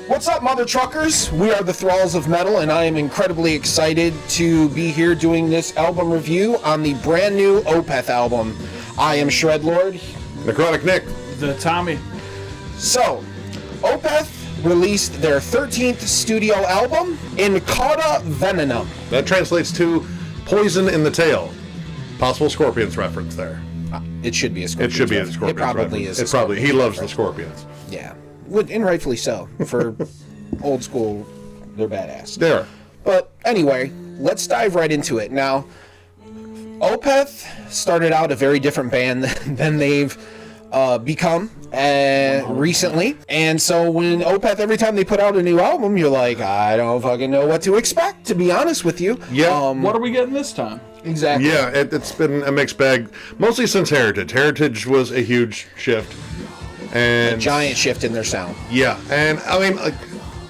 What's up, mother truckers? We are the Thralls of Metal, and I am incredibly excited to be here doing this album review on the brand new Opeth album. I am Shredlord. Necrotic Nick. The Tommie. So, Opeth released their 13th studio album in Cauda Venenum. That translates to poison in the tail. Possible Scorpions reference there. It should be a Scorpions. It should be a reference. Scorpions. It probably reference. is. It probably. He loves the Scorpions. Yeah, and rightfully so. For old school, they're badass. They are. But anyway, let's dive right into it. Now, Opeth started out a very different band than they've become recently. And so when Opeth, every time they put out a new album, you're like, I don't fucking know what to expect, to be honest with you. Yeah. What are we getting this time? Exactly. Yeah, it's been a mixed bag, mostly since Heritage. Heritage was a huge shift. And A giant shift in their sound. Yeah, and I mean,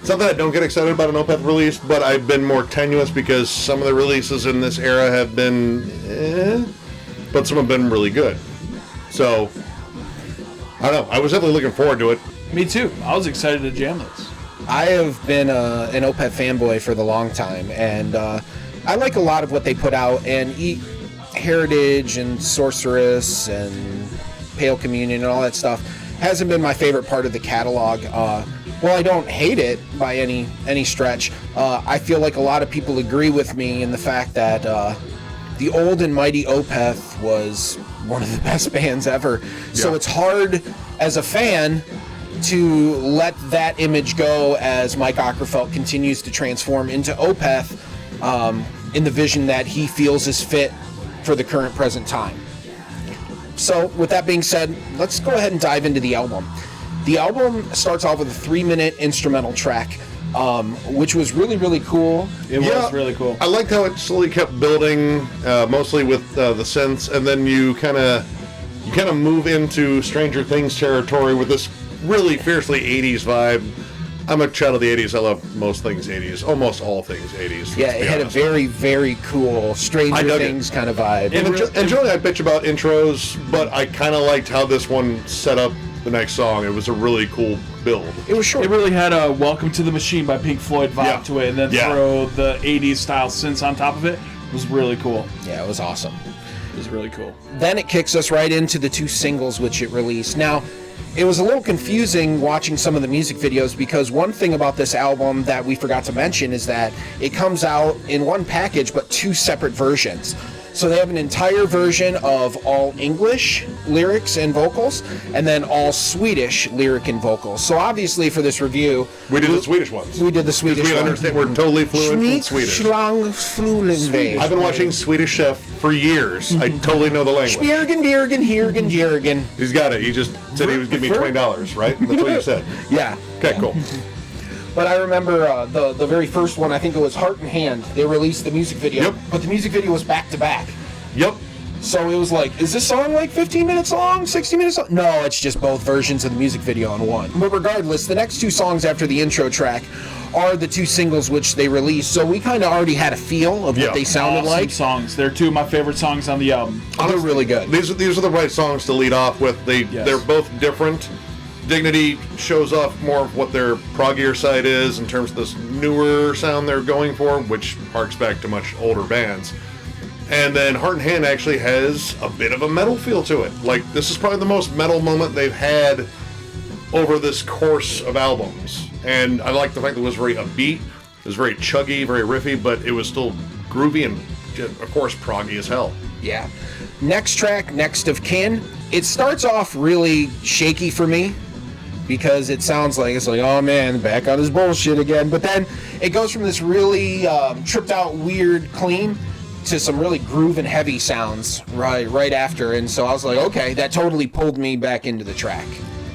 it's not that I don't get excited about an Opeth release, but I've been more tenuous because some of the releases in this era have been but some have been really good. So, I don't know. I was definitely looking forward to it. Me too. I was excited to jam this. I have been an Opeth fanboy for the long time, and I like a lot of what they put out, and Heritage and Sorceress and Pale Communion and all that stuff hasn't been my favorite part of the catalog. Well, I don't hate it by any stretch. I feel like a lot of people agree with me in the fact that the old and mighty Opeth was one of the best bands ever. So Yeah. it's hard as a fan to let that image go as Mike Ockerfeldt continues to transform into Opeth in the vision that he feels is fit for the current present time. So with that being said, let's go ahead and dive into the album. The album starts off with a 3-minute instrumental track, which was really, really cool. It was really cool. I liked how it slowly kept building, mostly with the synths, and then you kind of move into Stranger Things territory with this really fiercely 80s vibe. I'm a child of the 80s. I love most things 80s, almost all things 80s. Yeah, it had a very, very cool Stranger Things kind of vibe. And generally I bitch about intros, but I kind of liked how this one set up the next song. It was a really cool build. It was short. It really had a Welcome to the Machine by Pink Floyd vibe to it, and then throw the 80s style synths on top of it. It was really cool. Yeah, it was awesome. It was really cool. Then it kicks us right into the 2 singles which it released. Now, it was a little confusing watching some of the music videos because one thing about this album that we forgot to mention is that it comes out in one package but 2 separate versions. So they have an entire version of all English lyrics and vocals and then all Swedish lyric and vocals. So obviously for this review, We did the Swedish ones. we did the Swedish We one. understand we're totally fluent in Swedish. I've been watching Swedish Chef for years. I totally know the language. Bjergen, Bjergen, Hirgen, Jörgen. He's got it. He just said he was giving me $20, right? That's what you said. Yeah. Okay, cool. But I remember the very first one, I think it was Heart and Hand. They released the music video, Yep. but the music video was back to back. Yep. So it was like, is this song like 15 minutes long, 60 minutes long? No, it's just both versions of the music video in one. But regardless, the next 2 songs after the intro track are the 2 singles which they released. So we kind of already had a feel of what they sounded Awesome like. songs. They're 2 of my favorite songs on the album. They're really good. These are the right songs to lead off with. They're both different. Dignity shows off more of what their proggier side is in terms of this newer sound they're going for, which harks back to much older bands. And then Heart and Hand actually has a bit of a metal feel to it. Like, this is probably the most metal moment they've had over this course of albums. And I like the fact that it was very upbeat, it was very chuggy, very riffy, but it was still groovy and, of course, proggy as hell. Yeah. Next track, Next of Kin. It starts off really shaky for me because it sounds like it's like, oh man, back on his bullshit again. But then it goes from this really tripped out, weird, clean to some really groove and heavy sounds right after. And so I was like, okay, that totally pulled me back into the track.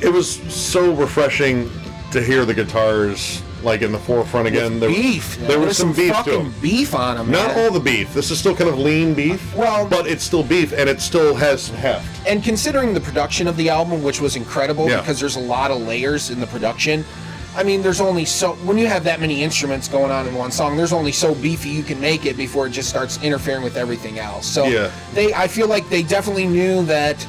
It was so refreshing to hear the guitars like in the forefront again. There was some beef to fucking them. beef on them. Not all the beef. This is still kind of lean beef. Well, but it's still beef, and it still has some heft. And considering the production of the album, which was incredible Yeah. because there's a lot of layers in the production. I mean, there's only so, when you have that many instruments going on in one song, there's only so beefy you can make it before it just starts interfering with everything else. So Yeah. I feel like they definitely knew that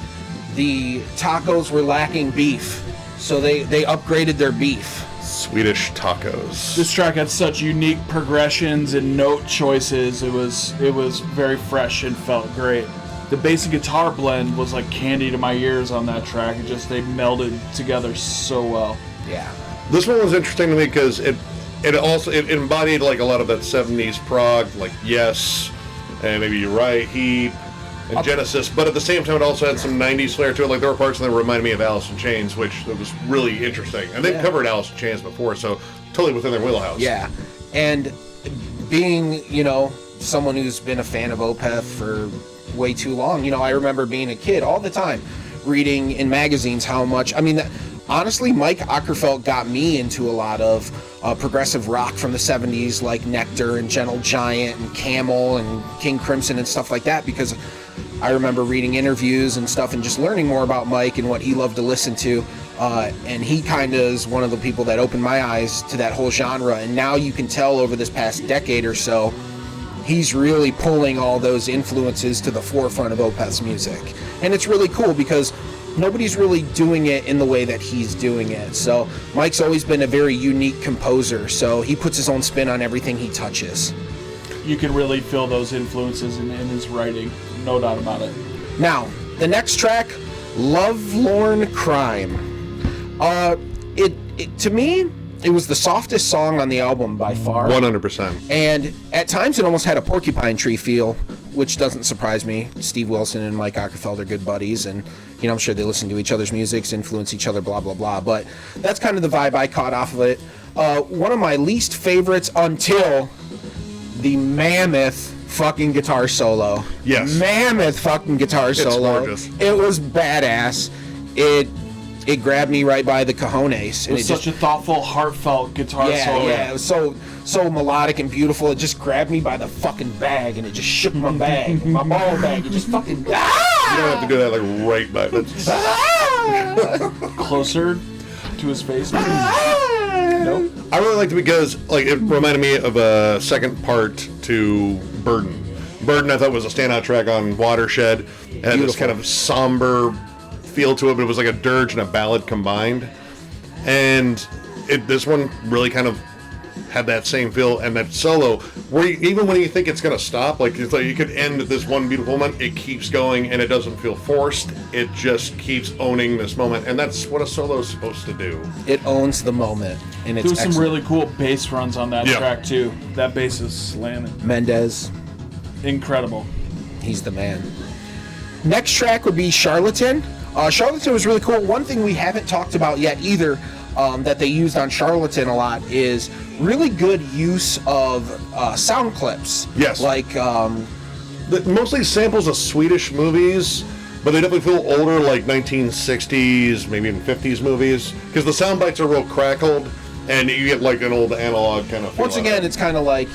the tacos were lacking beef, so they upgraded their beef. Swedish tacos. This track had such unique progressions and note choices. It was very fresh and felt great. The bass and guitar blend was like candy to my ears on that track. They melded together so well. Yeah. This one was interesting to me because it embodied like a lot of that 70s prog, like Yes, and maybe You're Right, Heap, and Genesis, but at the same time it also had some 90s flair to it. Like there were parts that reminded me of Alice in Chains, which was really interesting. And they've covered Alice in Chains before, so totally within their wheelhouse. Yeah. And being, someone who's been a fan of Opeth for way too long, I remember being a kid all the time reading in magazines how much, honestly, Mike Ockerfeldt got me into a lot of progressive rock from the 70s, like Nectar and Gentle Giant and Camel and King Crimson and stuff like that, because I remember reading interviews and stuff and just learning more about Mike and what he loved to listen to. And he kind of is one of the people that opened my eyes to that whole genre. And now you can tell over this past decade or so, he's really pulling all those influences to the forefront of Opeth's music. And it's really cool because nobody's really doing it in the way that he's doing it. So Mike's always been a very unique composer, so he puts his own spin on everything he touches. You can really feel those influences in his writing, no doubt about it. Now, the next track, Lovelorn Crime. To me, it was the softest song on the album by far. 100%. And at times it almost had a Porcupine Tree feel, which doesn't surprise me. Steve Wilson and Mike Ockerfeldt are good buddies, and I'm sure they listen to each other's music, influence each other, blah, blah, blah. But that's kind of the vibe I caught off of it. One of my least favorites until the mammoth fucking guitar solo. Yes. Mammoth fucking guitar solo. Gorgeous. It was badass. It grabbed me right by the cojones. It was such a thoughtful, heartfelt guitar solo. Yeah, it was so melodic and beautiful. It just grabbed me by the fucking bag, and it just shook my bag, my ball bag. It just fucking... You don't have to do that like right by Closer to his face. Nope. I really liked it because it reminded me of a second part to Burden. Burden I thought was a standout track on Watershed. It had this kind of somber feel to it, but it was like a dirge and a ballad combined. And this one really kind of had that same feel, and that solo, where even when you think it's going to stop, it's like you could end at this one beautiful moment, it keeps going, and it doesn't feel forced. It just keeps owning this moment, and that's what a solo is supposed to do. It owns the moment, and it's There was excellent. some really cool bass runs on that track, too. That bass is slamming. Mendez. Incredible. He's the man. Next track would be Charlatan. Charlatan was really cool. One thing we haven't talked about yet either, that they used on Charlatan a lot, is really good use of sound clips. Yes. Mostly samples of Swedish movies, but they definitely feel older, like 1960s, maybe even 50s movies, because the sound bites are real crackled, and you get like an old analog kind of feel. Once again, it's kind of like,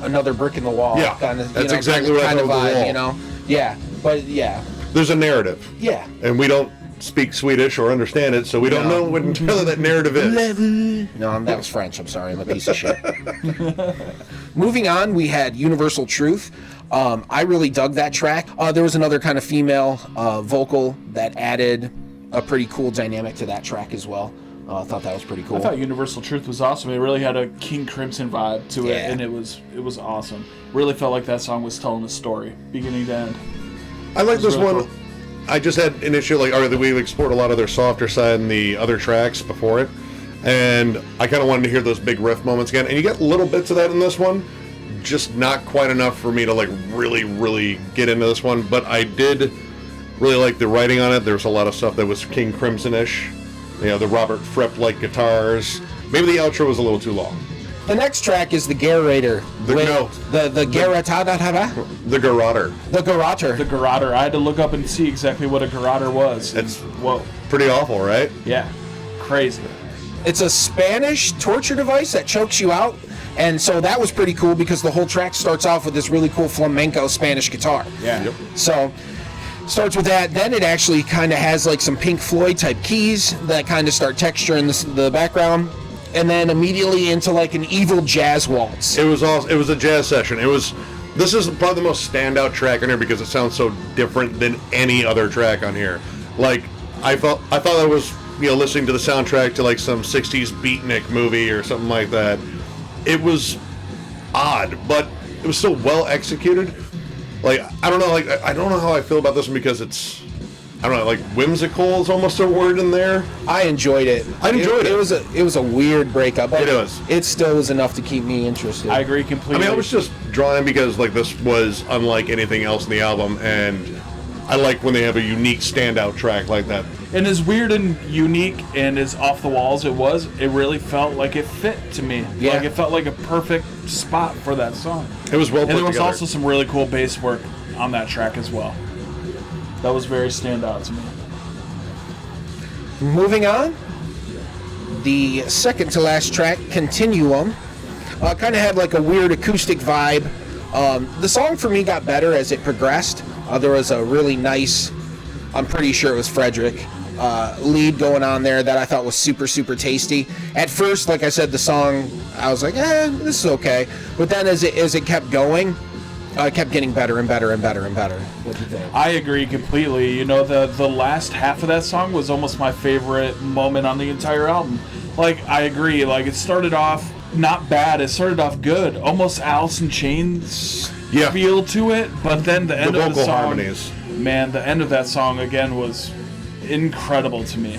another brick in the wall. Yeah, kind of, that's exactly what I kind of vibe, the wall. Yeah, but yeah. There's a narrative. Yeah. And we don't speak Swedish or understand it, so we don't know what entirely that narrative is. No, that was French. I'm sorry. I'm a piece of shit. Moving on, we had Universal Truth. I really dug that track. There was another kind of female vocal that added a pretty cool dynamic to that track as well. I thought that was pretty cool. I thought Universal Truth was awesome. It really had a King Crimson vibe to it, and it was awesome. Really felt like that song was telling a story, beginning to end. I like this really one. Cool. I just had an issue, we explored a lot of their softer side in the other tracks before it, and I kind of wanted to hear those big riff moments again. And you get little bits of that in this one, just not quite enough for me to really, really get into this one. But I did really like the writing on it. There's a lot of stuff that was King Crimson-ish. The Robert Fripp-like guitars. Maybe the outro was a little too long. The next track is the Garrator. The Garratada. The Garroter. The Garroter. The Garroter. I had to look up and see exactly what a Garroter was. It's pretty awful, right? Yeah. Crazy. It's a Spanish torture device that chokes you out. And so that was pretty cool because the whole track starts off with this really cool flamenco Spanish guitar. Yeah. Yep. So starts with that. Then it actually kind of has some Pink Floyd type keys that kind of start texturing the background. And then immediately into an evil jazz waltz. It was awesome. It was a jazz session. This is probably the most standout track on here because it sounds so different than any other track on here. I thought that was listening to the soundtrack to like some 60s beatnik movie or something like that. It was odd, but it was still well executed. Like, I don't know, I don't know how I feel about this one because it's, I don't know, like whimsical is almost a word in there. I enjoyed it. It was a weird breakup. But it was. It still was enough to keep me interested. I agree completely. I mean, I was just drawn in because like this was unlike anything else in the album, and I like when they have a unique standout track like that. And as weird and unique and as off the walls it really felt like it fit to me. Yeah. Like it felt like a perfect spot for that song. It was well put together. And there was together. also some really cool bass work on that track as well. That was very standout to me. Moving on, the second to last track, Continuum, kind of had like a weird acoustic vibe. The song for me got better as it progressed. There was a really nice, I'm pretty sure it was Frederick, lead going on there that I thought was super, super tasty. At first, like I said, the song, I was like, this is okay. But then as it kept going, it kept getting better and better and better and better. What do you think? I agree completely. The last half of that song was almost my favorite moment on the entire album. Like, I agree. Like, it started off not bad. It started off good. Almost Alice in Chains feel to it. But then the end of the song, harmonies. Man, the end of that song again was incredible to me.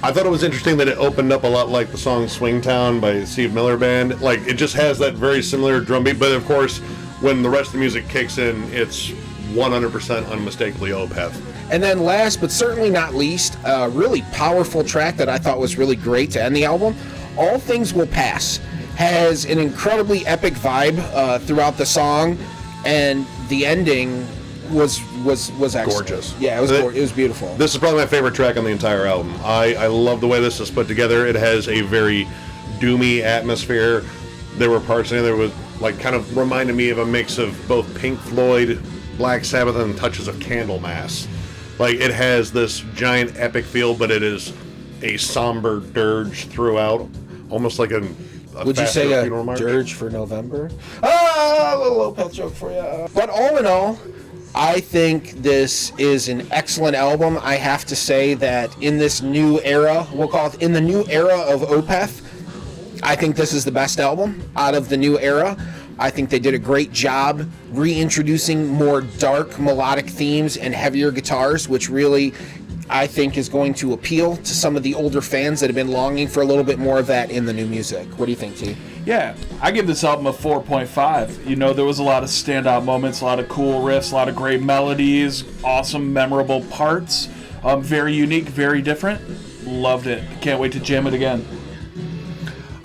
I thought it was interesting that it opened up a lot like the song Swing Town by Steve Miller Band. Like, it just has that very similar drum beat, but of course, when the rest of the music kicks in, it's 100% unmistakably Opeth. And then last, but certainly not least, a really powerful track that I thought was really great to end the album, All Things Will Pass. Has an incredibly epic vibe throughout the song, and the ending was excellent. Gorgeous. Yeah, it was beautiful. This is probably my favorite track on the entire album. I love the way this is put together. It has a very doomy atmosphere. There were parts in there that was like kind of reminded me of a mix of both Pink Floyd, Black Sabbath, and touches of Candlemass. Like, it has this giant epic feel, but it is a somber dirge throughout, almost like a Would you say a dirge for November? A little Opeth joke for you. But all in all, I think this is an excellent album. I have to say that in this new era, we'll call it in the new era of Opeth, I think this is the best album out of the new era. I think they did a great job reintroducing more dark melodic themes and heavier guitars, which really I think is going to appeal to some of the older fans that have been longing for a little bit more of that in the new music. What do you think, T? Yeah, I give this album a 4.5. There was a lot of standout moments, a lot of cool riffs, a lot of great melodies, awesome, memorable parts. Very unique, very different. Loved it. Can't wait to jam it again.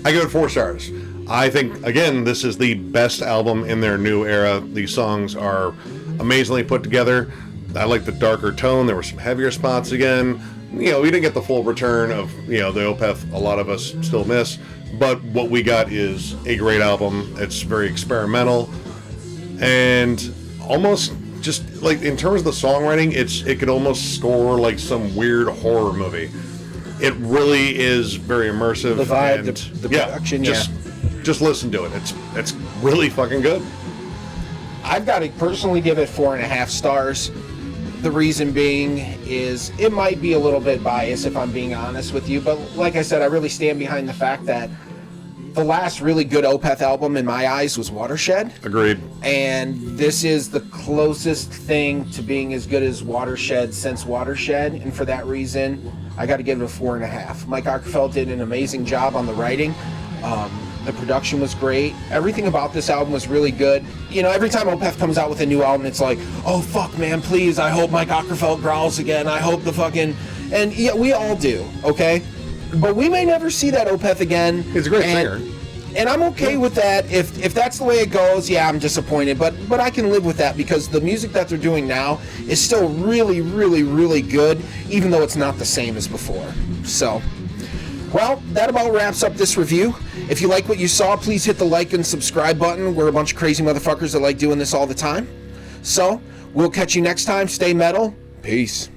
I give it 4 stars. I think, again, this is the best album in their new era. These songs are amazingly put together. I like the darker tone. There were some heavier spots again. We didn't get the full return of, the Opeth a lot of us still miss. But what we got is a great album. It's very experimental. And almost just, like, in terms of the songwriting, it could almost score like some weird horror movie. It really is very immersive. The vibe, and the production, just listen to it. It's really fucking good. I've got to personally give it 4.5 stars. The reason being is it might be a little bit biased if I'm being honest with you, but like I said, I really stand behind the fact that the last really good Opeth album in my eyes was Watershed. Agreed. And this is the closest thing to being as good as Watershed since Watershed, and for that reason, I got to give it a 4.5. Mike Ockerfeldt did an amazing job on the writing. The production was great. Everything about this album was really good. Every time Opeth comes out with a new album, it's like, oh, fuck, man, please, I hope Mike Ockerfeldt growls again. I hope the fucking... And yeah, we all do, okay? But we may never see that Opeth again. He's a great singer. And I'm okay with that. If that's the way it goes, yeah, I'm disappointed. But I can live with that because the music that they're doing now is still really, really, really good, even though it's not the same as before. So... Well, that about wraps up this review. If you like what you saw, please hit the like and subscribe button. We're a bunch of crazy motherfuckers that like doing this all the time. So, we'll catch you next time. Stay metal. Peace.